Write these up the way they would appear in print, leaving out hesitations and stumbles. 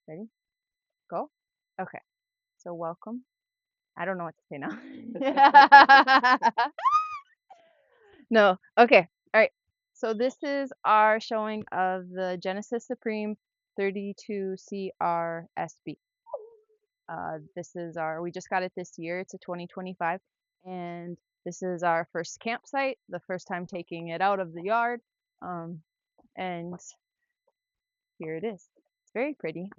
Ready? Go. Okay. So welcome. I don't know what to say now. No. Okay. All right. So this is our showing of the Genesis Supreme 32CR SB. This is we just got it this year. It's a 2025. And this is our first campsite, the first time taking it out of the yard. And here it is. It's very pretty.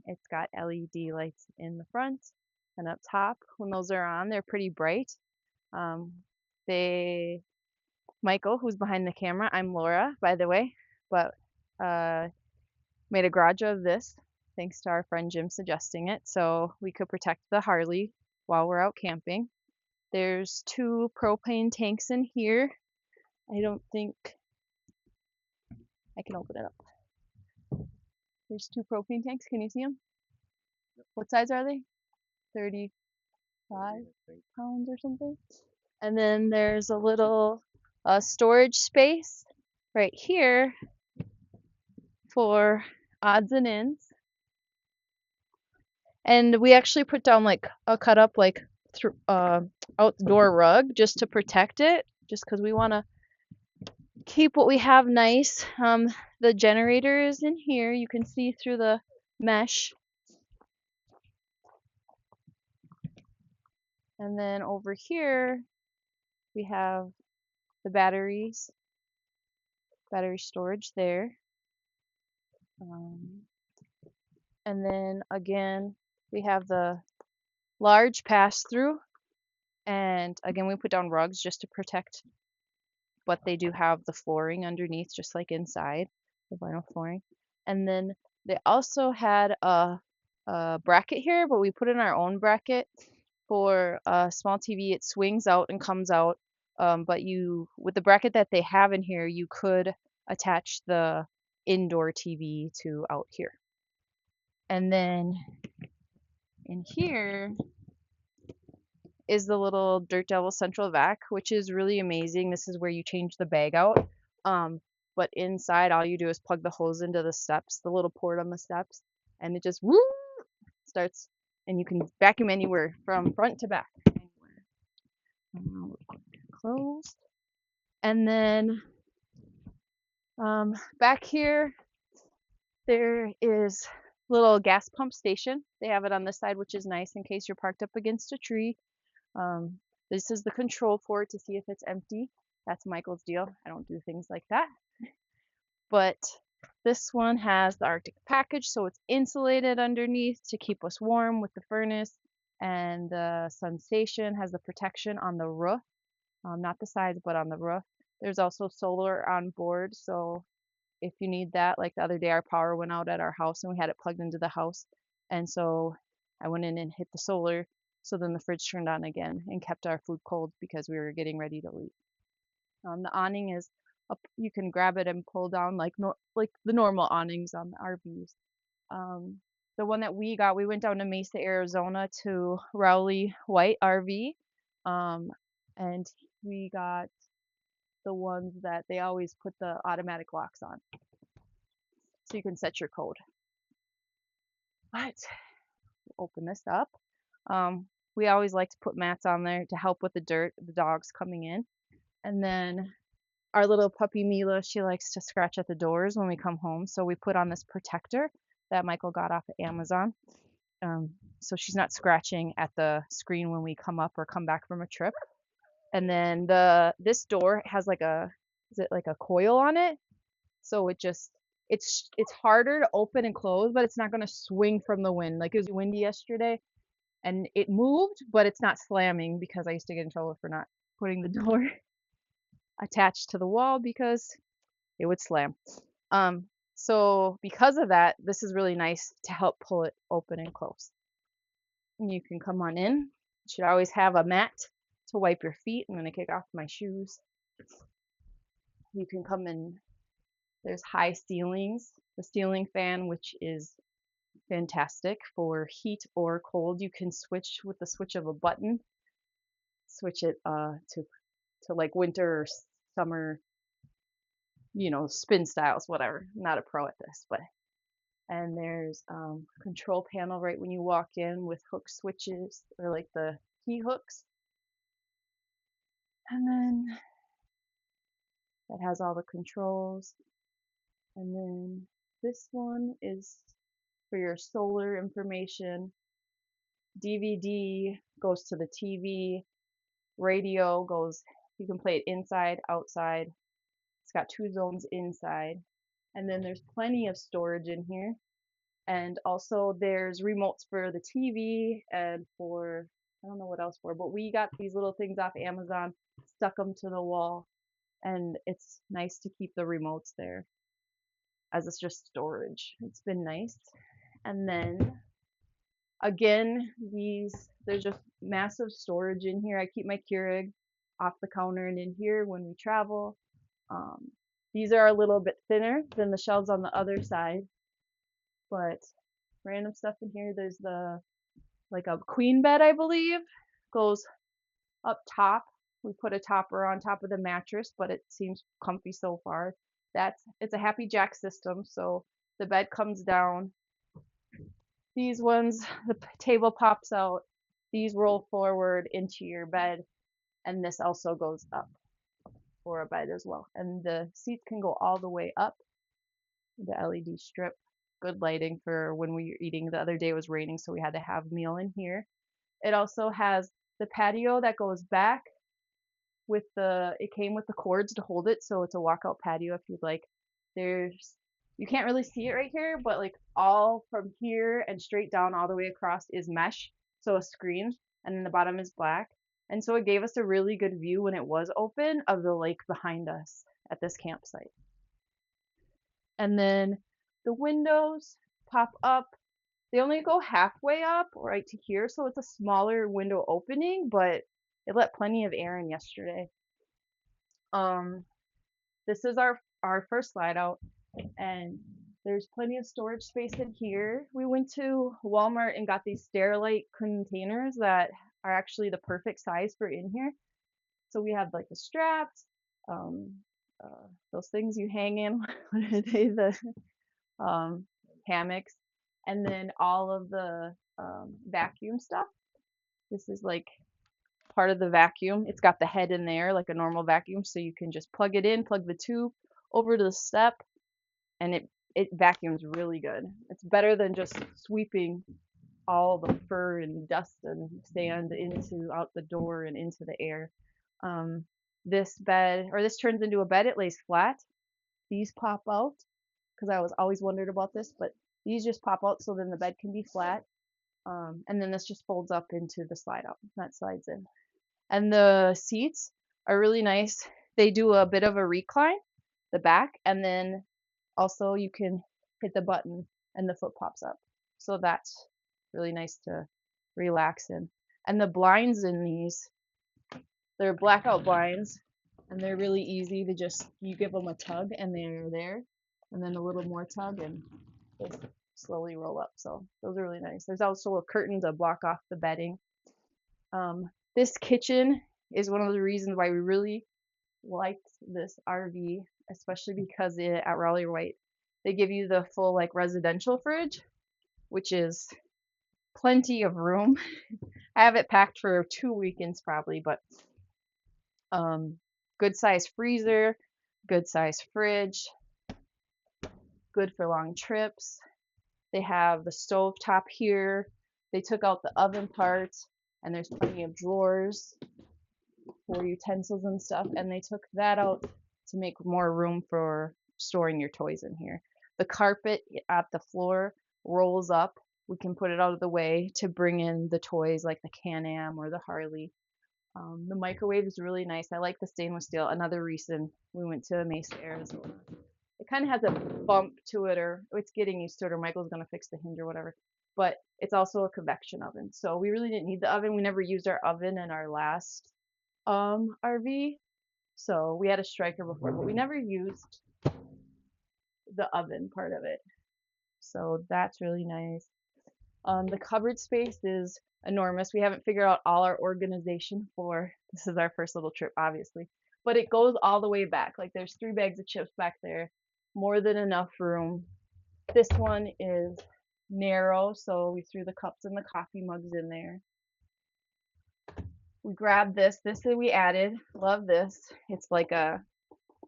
It's got LED lights in the front and up top. When those are on, they're pretty bright. Um, they, Michael, who's behind the camera, I'm Laura, by the way, but uh, made a garage of this thanks to our friend Jim suggesting it so we could protect the Harley while we're out camping. There's 2 propane tanks in here. I don't think I can open it up. There's 2 propane tanks. Can you see them? What size are they? 35 pounds or something. And then there's a little storage space right here for odds and ends. And we actually put down like a cut up like outdoor rug just to protect it, just because we want to keep what we have nice. The generator is in here. You can see through the mesh. And then over here we have the battery storage there. And then again, we have the large pass through. And again, we put down rugs just to protect, but they do have the flooring underneath, just like inside, the vinyl flooring. And then they also had a bracket here, but we put in our own bracket for a small TV. It swings out and comes out. But with the bracket that they have in here, you could attach the indoor TV to out here. And then in here is the little Dirt Devil Central Vac, which is really amazing. This is where you change the bag out. But inside, all you do is plug the hose into the steps, the little port on the steps, and it just woo starts, and you can vacuum anywhere from front to back. Anywhere. Closed. And then back here, there is a little gas pump station. They have it on this side, which is nice in case you're parked up against a tree. This is the control for it to see if it's empty. That's Michael's deal. I don't do things like that. But this one has the Arctic package, so it's insulated underneath to keep us warm with the furnace. And the Sun Station has the protection on the roof, not the sides, but on the roof. There's also solar on board, so if you need that, like the other day, our power went out at our house and we had it plugged into the house. And so I went in and hit the solar. So then the fridge turned on again and kept our food cold because we were getting ready to leave. The awning is up, you can grab it and pull down like the normal awnings on the RVs. The one that we got, we went down to Mesa, Arizona to Rowley White RV, and we got the ones that they always put the automatic locks on, so you can set your code. But open this up. We always like to put mats on there to help with the dirt, the dogs coming in. And then our little puppy Mila, she likes to scratch at the doors when we come home. So we put on this protector that Michael got off of Amazon. So she's not scratching at the screen when we come up or come back from a trip. And then this door has like is it like a coil on it? So it's harder to open and close, but it's not going to swing from the wind. Like it was windy yesterday and it moved, but it's not slamming because I used to get in trouble for not putting the door attached to the wall because it would slam. So because of that, this is really nice to help pull it open and close. And you can come on in. You should always have a mat to wipe your feet. I'm going to kick off my shoes. You can come in. There's high ceilings. The ceiling fan, which is fantastic for heat or cold. You can switch with the switch of a button. Switch it to like winter or summer, spin styles, whatever. I'm not a pro at this, but And there's control panel right when you walk in with hook switches or like the key hooks. And then that has all the controls. And then this one is for your solar information. DVD goes to the TV. Radio goes, you can play it inside, outside. It's got 2 zones inside. And then there's plenty of storage in here. And also there's remotes for the TV and for, I don't know what else for, but we got these little things off Amazon, stuck them to the wall, and it's nice to keep the remotes there as it's just storage. It's been nice. And then again, there's just massive storage in here. I keep my Keurig off the counter and in here when we travel. These are a little bit thinner than the shelves on the other side, but random stuff in here. There's like a queen bed, I believe, goes up top. We put a topper on top of the mattress, but it seems comfy so far. It's a Happy Jack system, so the bed comes down. These ones, the table pops out. These roll forward into your bed, and this also goes up for a bed as well. And the seats can go all the way up. The LED strip, good lighting for when we were eating. The other day it was raining, so we had to have a meal in here. It also has the patio that goes back with it came with the cords to hold it, so it's a walkout patio if you'd like. You can't really see it right here, but like all from here and straight down all the way across is mesh, so a screen, and then the bottom is black. And so it gave us a really good view when it was open of the lake behind us at this campsite. And then the windows pop up. They only go halfway up right to here, so it's a smaller window opening, but it let plenty of air in yesterday. This is our first slide out, and there's plenty of storage space in here. We went to Walmart and got these Sterilite containers that are actually the perfect size for in here. So we have like the straps, those things you hang in, what are they, the hammocks, and then all of the vacuum stuff. This is like part of the vacuum. It's got the head in there like a normal vacuum, so you can just plug it in, plug the tube over to the step, and it vacuums really good. It's better than just sweeping all the fur and dust and sand out the door and into the air. This turns into a bed. It lays flat. These pop out because I was always wondered about this, but these just pop out so then the bed can be flat. And then this just folds up into the slide out. That slides in. And the seats are really nice. They do a bit of a recline, the back, and then also you can hit the button and the foot pops up. So that's really nice to relax in. And the blinds in these, they're blackout blinds, and they're really easy to you give them a tug and they're there, and then a little more tug and they slowly roll up. So those are really nice. There's also a curtain to block off the bedding. This kitchen is one of the reasons why we really liked this RV, especially because at Raleigh White, they give you the full like residential fridge, which is plenty of room. I have it packed for 2 weekends probably, but good size freezer, good size fridge, good for long trips. They have the stove top here. They took out the oven parts, and there's plenty of drawers for utensils and stuff, and they took that out to make more room for storing your toys in here. The carpet at the floor rolls up. We can put it out of the way to bring in the toys like the Can-Am or the Harley. The microwave is really nice. I like the stainless steel. Another reason we went to Mesa, Arizona. It kind of has a bump to it, or it's getting used to it, or Michael's going to fix the hinge or whatever. But it's also a convection oven. So we really didn't need the oven. We never used our oven in our last RV. So we had a Striker before, but we never used the oven part of it. So that's really nice. The cupboard space is enormous. We haven't figured out all our organization for this is our first little trip, obviously, but it goes all the way back. Like there's 3 bags of chips back there, more than enough room. This one is narrow, so we threw the cups and the coffee mugs in there. We grabbed this. This we added. Love this. It's like I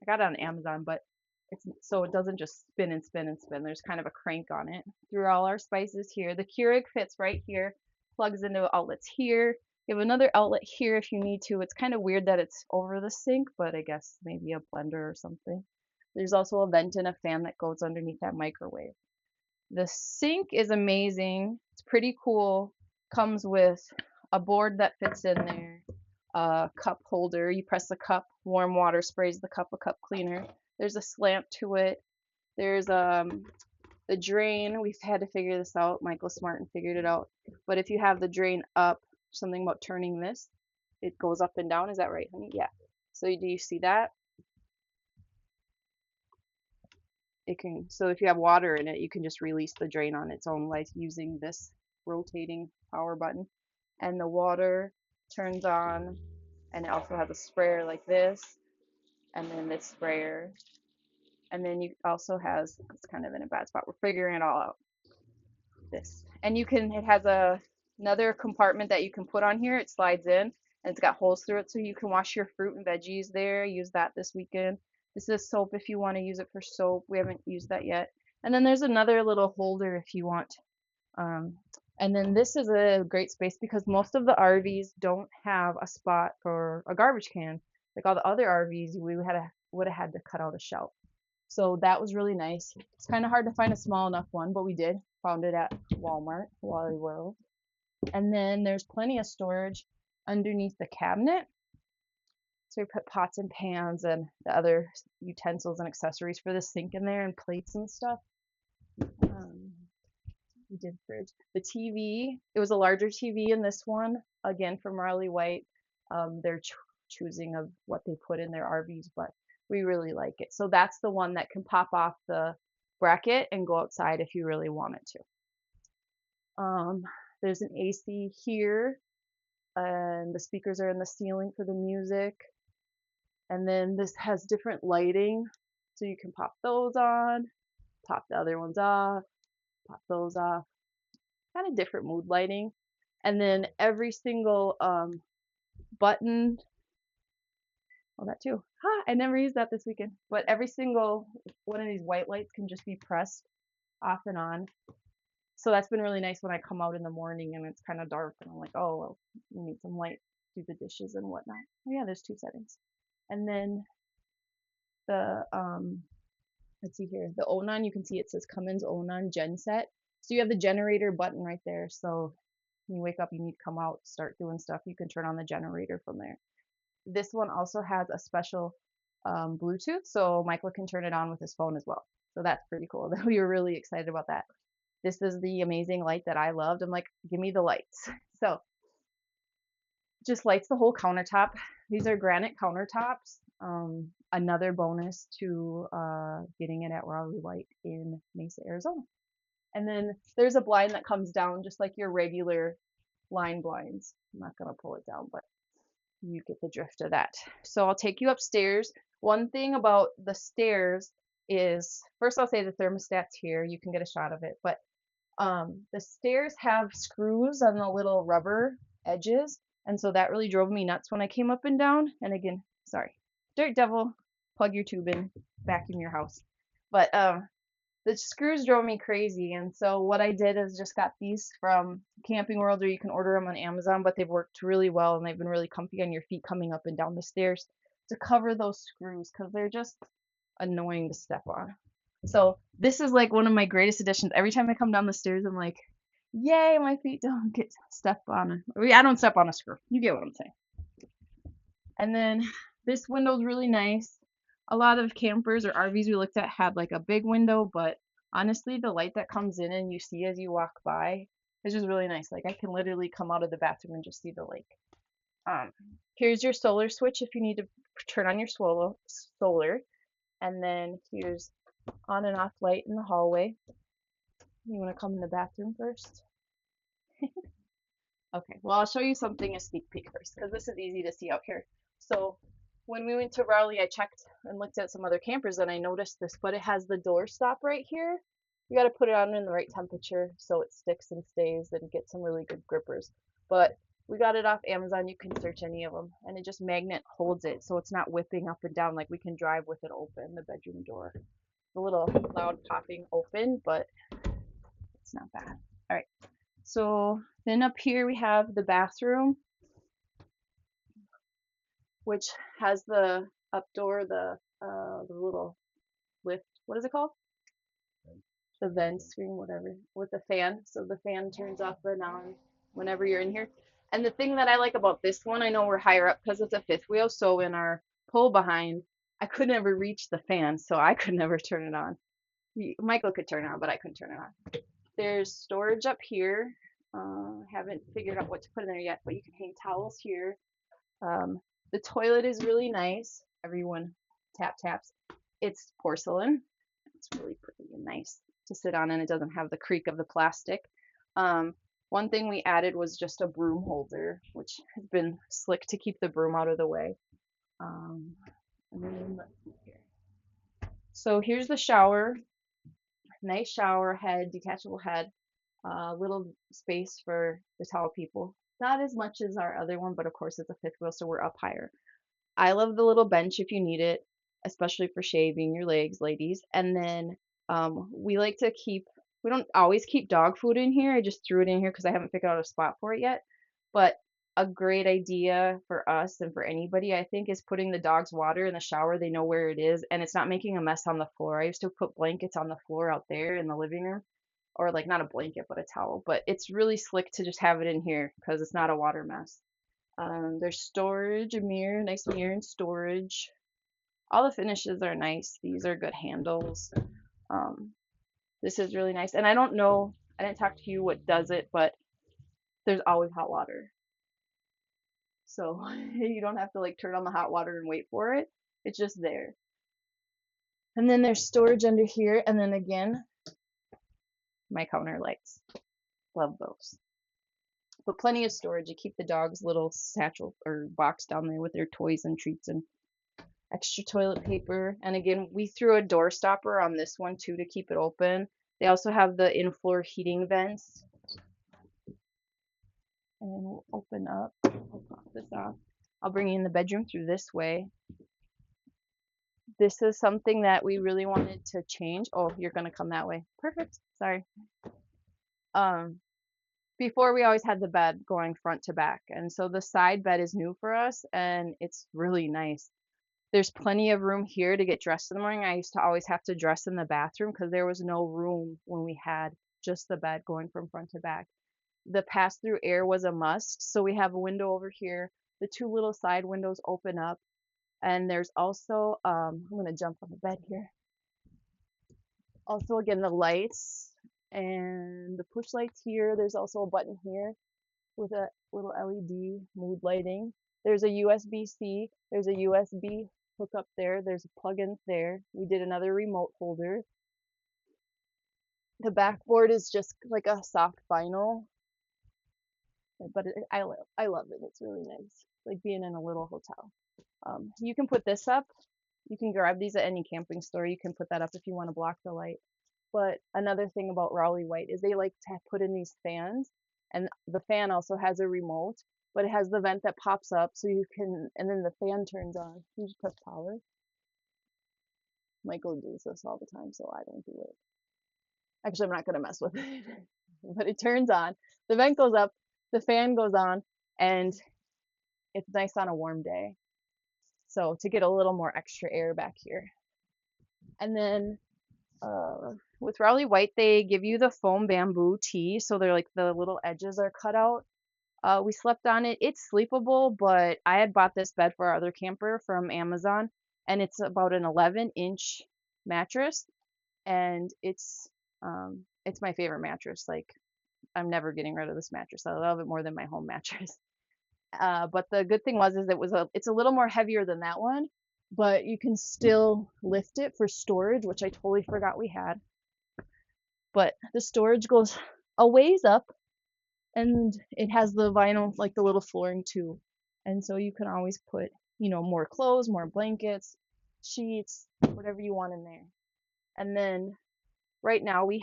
got it on Amazon, but it's so it doesn't just spin and spin and spin. There's kind of a crank on it. Threw all our spices here. The Keurig fits right here. Plugs into outlets here. You have another outlet here if you need to. It's kind of weird that it's over the sink, but I guess maybe a blender or something. There's also a vent and a fan that goes underneath that microwave. The sink is amazing. It's pretty cool. Comes with a board that fits in there, a cup holder. You press the cup, warm water sprays the cup, a cup cleaner. There's a slant to it. There's the drain. We've had to figure this out. Michael Smartin figured it out. But if you have the drain up, something about turning this, it goes up and down. Is that right, honey? Yeah. So do you see that? It can, so if you have water in it, you can just release the drain on its own by using this rotating power button. And the water turns on, and it also has a sprayer like this, and then this sprayer. And then you also has, it's kind of in a bad spot. We're figuring it all out. This. And you can, it has another compartment that you can put on here. It slides in, and it's got holes through it, so you can wash your fruit and veggies there. Use that this weekend. This is soap if you want to use it for soap. We haven't used that yet. And then there's another little holder if you want. And then this is a great space because most of the RVs don't have a spot for a garbage can. Like all the other RVs, we would have had to cut out a shelf. So that was really nice. It's kind of hard to find a small enough one, but we did. Found it at Walmart, Wally World. And then there's plenty of storage underneath the cabinet. So we put pots and pans and the other utensils and accessories for the sink in there and plates and stuff. We did fridge. The TV, it was a larger TV in this one, again from Marley White. They're choosing of what they put in their RVs, but we really like it. So that's the one that can pop off the bracket and go outside if you really wanted to. There's an AC here, and the speakers are in the ceiling for the music. And then this has different lighting, so you can pop those on, pop the other ones off, pop those off. Kind of different mood lighting. And then every single button, oh, that too. I never used that this weekend. But every single one of these white lights can just be pressed off and on. So that's been really nice when I come out in the morning and it's kind of dark and I'm like, oh, well, we need some light to do the dishes and whatnot. Oh yeah, there's 2 settings. And then the, let's see here, the Onan, you can see it says Cummins Onan Genset. So you have the generator button right there. So when you wake up, you need to come out, start doing stuff, you can turn on the generator from there. This one also has a special Bluetooth, so Michael can turn it on with his phone as well. So that's pretty cool. We were really excited about that. This is the amazing light that I loved. I'm like, give me the lights. So just lights the whole countertop. These are granite countertops. Another bonus to getting it at Raleigh White in Mesa, Arizona. And then there's a blind that comes down just like your regular line blinds. I'm not going to pull it down, but you get the drift of that. So I'll take you upstairs. One thing about the stairs is, first I'll say the thermostat's here. You can get a shot of it, but the stairs have screws on the little rubber edges, and so that really drove me nuts when I came up and down. And again, sorry, Dirt Devil, plug your tube in, vacuum your house. But the screws drove me crazy, and so what I did is just got these from Camping World, or you can order them on Amazon, but they've worked really well and they've been really comfy on your feet coming up and down the stairs to cover those screws because they're just annoying to step on. So this is like one of my greatest additions. Every time I come down the stairs, I'm like, yay, my feet don't get stepped on. I don't step on a screw. You get what I'm saying. And then this window's really nice. A lot of campers or RVs we looked at had like a big window, but honestly, the light that comes in and you see as you walk by is just really nice. Like I can literally come out of the bathroom and just see the lake. Here's your solar switch if you need to turn on your solar. And then here's on and off light in the hallway. You want to come in the bathroom first? Okay, well, I'll show you something, a sneak peek first, because this is easy to see out here. So when we went to Raleigh, I checked and looked at some other campers and I noticed this, but it has the door stop right here. You got to put it on in the right temperature so it sticks and stays and get some really good grippers. But we got it off Amazon. You can search any of them, and it just magnet holds it so it's not whipping up and down. Like we can drive with it open, the bedroom door. A little loud popping open, but it's not bad. All right. So then up here we have the bathroom, which has the up door, the little lift. What is it called? The vent screen, whatever, with the fan. So the fan turns off and on whenever you're in here. And the thing that I like about this one, I know we're higher up because it's a fifth wheel. So in our pull behind, I could never reach the fan, so I could never turn it on. Michael could turn it on, but I couldn't turn it on. There's storage up here. Haven't figured out what to put in there yet, but you can hang towels here. The toilet is really nice. Everyone taps. It's porcelain. It's really pretty and nice to sit on, and it doesn't have the creak of the plastic. One thing we added was just a broom holder, which has been slick to keep the broom out of the way. And then let's see here. So here's the shower. Nice shower head, detachable head. Little space for the tall people. Not as much as our other one, but of course it's a fifth wheel, so we're up higher. I love the little bench if you need it, especially for shaving your legs, ladies. And then we like to we don't always keep dog food in here. I just threw it in here because I haven't figured out a spot for it yet. But a great idea for us and for anybody, I think, is putting the dog's water in the shower. They know where it is, and it's not making a mess on the floor. I used to put blankets on the floor out there in the living room, or like not a blanket, but a towel. But it's really slick to just have it in here because it's not a water mess. There's storage, a mirror, nice mirror and storage. All the finishes are nice. These are good handles. Um, this is really nice. And I don't know, I didn't talk to you what does it, but there's always hot water. So you don't have to like turn on the hot water and wait for it. It's just there. And then there's storage under here. And then again, my counter lights. Love those. But plenty of storage. You keep the dog's little satchel or box down there with their toys and treats and extra toilet paper. And again, we threw a door stopper on this one too to keep it open. They also have the in-floor heating vents. And then we'll open up. I'll pop this off. I'll bring you in the bedroom through this way. This is something that we really wanted to change. Oh, you're gonna come that way. Perfect. Sorry. Before we always had the bed going front to back, and so the side bed is new for us, and it's really nice. There's plenty of room here to get dressed in the morning. I used to always have to dress in the bathroom because there was no room when we had just the bed going from front to back. The pass-through air was a must, so we have a window over here. The two little side windows open up, and there's also, I'm going to jump on the bed here. Also, again, the lights and the push lights here. There's also a button here with a little LED mood lighting. There's a USB-C. There's a USB hook up there. There's a plug-in there. We did another remote holder. The backboard is just like a soft vinyl, but I love it. It's really nice, like being in a little hotel. You can put this up. You can grab these at any camping store. You can put that up if you want to block the light. But another thing about Rowley White is they like to put in these fans, and the fan also has a remote, but it has the vent that pops up so you can, and then the fan turns on. You just press power. Michael does this all the time, so I don't do it. Actually, I'm not gonna mess with it, but it turns on. The vent goes up, the fan goes on, and it's nice on a warm day. So to get a little more extra air back here. And then with Rowley White, they give you the foam bamboo tee, so they're like the little edges are cut out. We slept on it. It's sleepable, but I had bought this bed for our other camper from Amazon, and it's about an 11-inch mattress, and it's my favorite mattress. Like I'm never getting rid of this mattress. I love it more than my home mattress. But the good thing was is it's a little more heavier than that one, but you can still lift it for storage, which I totally forgot we had. But the storage goes a ways up, and it has the vinyl, like the little flooring too. And so you can always put, more clothes, more blankets, sheets, whatever you want in there. And then right now they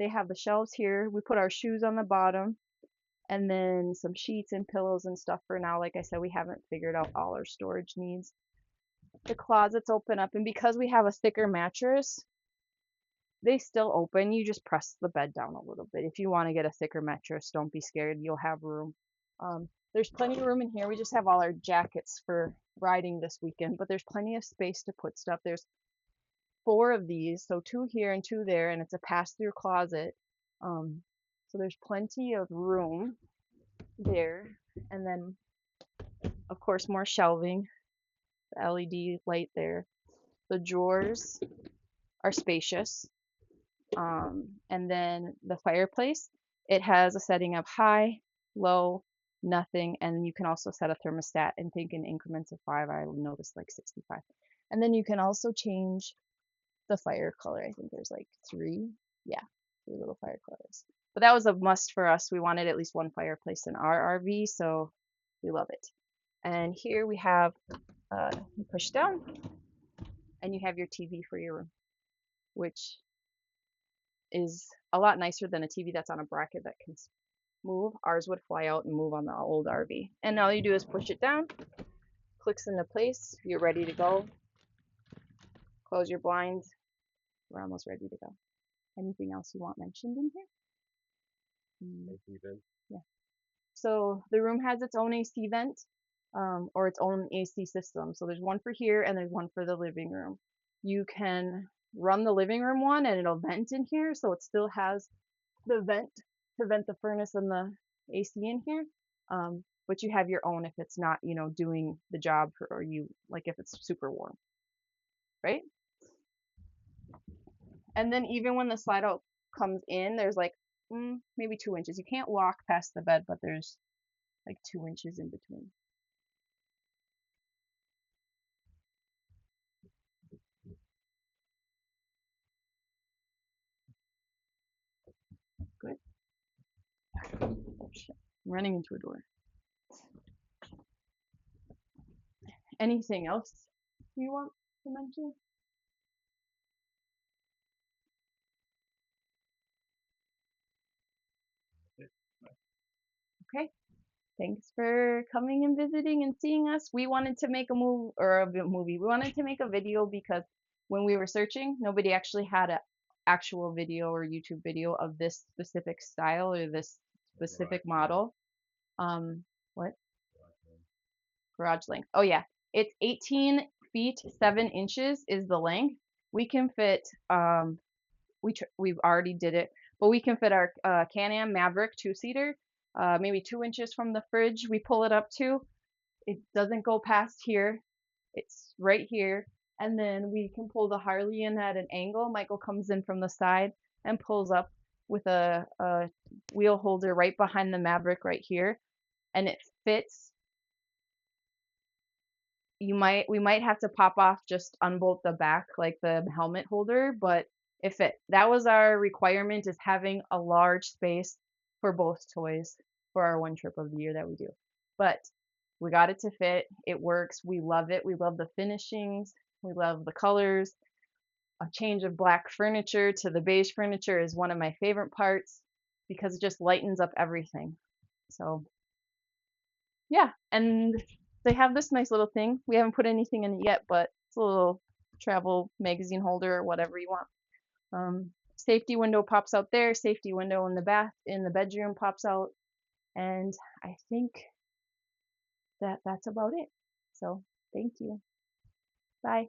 have the shelves here. We put our shoes on the bottom and then some sheets and pillows and stuff for now. Like I said, we haven't figured out all our storage needs. The closets open up, and because we have a thicker mattress, they still open. You just press the bed down a little bit. If you want to get a thicker mattress, don't be scared. You'll have room. There's plenty of room in here. We just have all our jackets for riding this weekend, but there's plenty of space to put stuff. There's 4 of these, so 2 here and 2 there, and it's a pass-through closet. So there's plenty of room there. And then, of course, more shelving, the LED light there. The drawers are spacious. And then the fireplace, it has a setting of high, low, nothing, and you can also set a thermostat and think in increments of 5. I noticed like 65. And then you can also change the fire color. I think there's like 3, yeah, 3 little fire colors. But that was a must for us. We wanted at least one fireplace in our RV, so we love it. And here we have, you push down, and you have your TV for your room, which is a lot nicer than a TV that's on a bracket that can move. Ours would fly out and move on the old RV. And all you do is push it down, clicks into place, you're ready to go. Close your blinds. We're almost ready to go. Anything else you want mentioned in here? Yeah. So the room has its own AC vent, or its own AC system. So there's one for here and there's one for the living room. You can run the living room one and it'll vent in here, so it still has the vent to vent the furnace and the AC in here. But you have your own if it's not, doing the job or you like if it's super warm, right? And then even when the slide out comes in, there's like maybe 2 inches. You can't walk past the bed, but there's like 2 inches in between. Good. Oh, shit. I'm running into a door. Anything else you want to mention? Okay. Thanks for coming and visiting and seeing us. We wanted to make a movie. We wanted to make a video because when we were searching, nobody actually had an actual video or YouTube video of this specific style or this specific model. What? Garage length. Oh yeah, it's 18 feet 7 inches is the length. We can fit. We've already did it, but we can fit our Can-Am Maverick 2-seater, maybe 2 inches from the fridge. We pull it up to. It doesn't go past here. It's right here, and then we can pull the Harley in at an angle. Michael comes in from the side and pulls up with a wheel holder right behind the Maverick right here, and it fits. We might have to pop off, just unbolt the back like the helmet holder, but that was our requirement, is having a large space for both toys for our one trip of the year that we do. But we got it to fit. It works. We love it. We love the finishings. We love the colors. A change of black furniture to the beige furniture is one of my favorite parts because it just lightens up everything. So yeah, and they have this nice little thing. We haven't put anything in it yet, but it's a little travel magazine holder or whatever you want. Safety window pops out there. Safety window in the bedroom pops out, and I think that's about it. So thank you. Bye.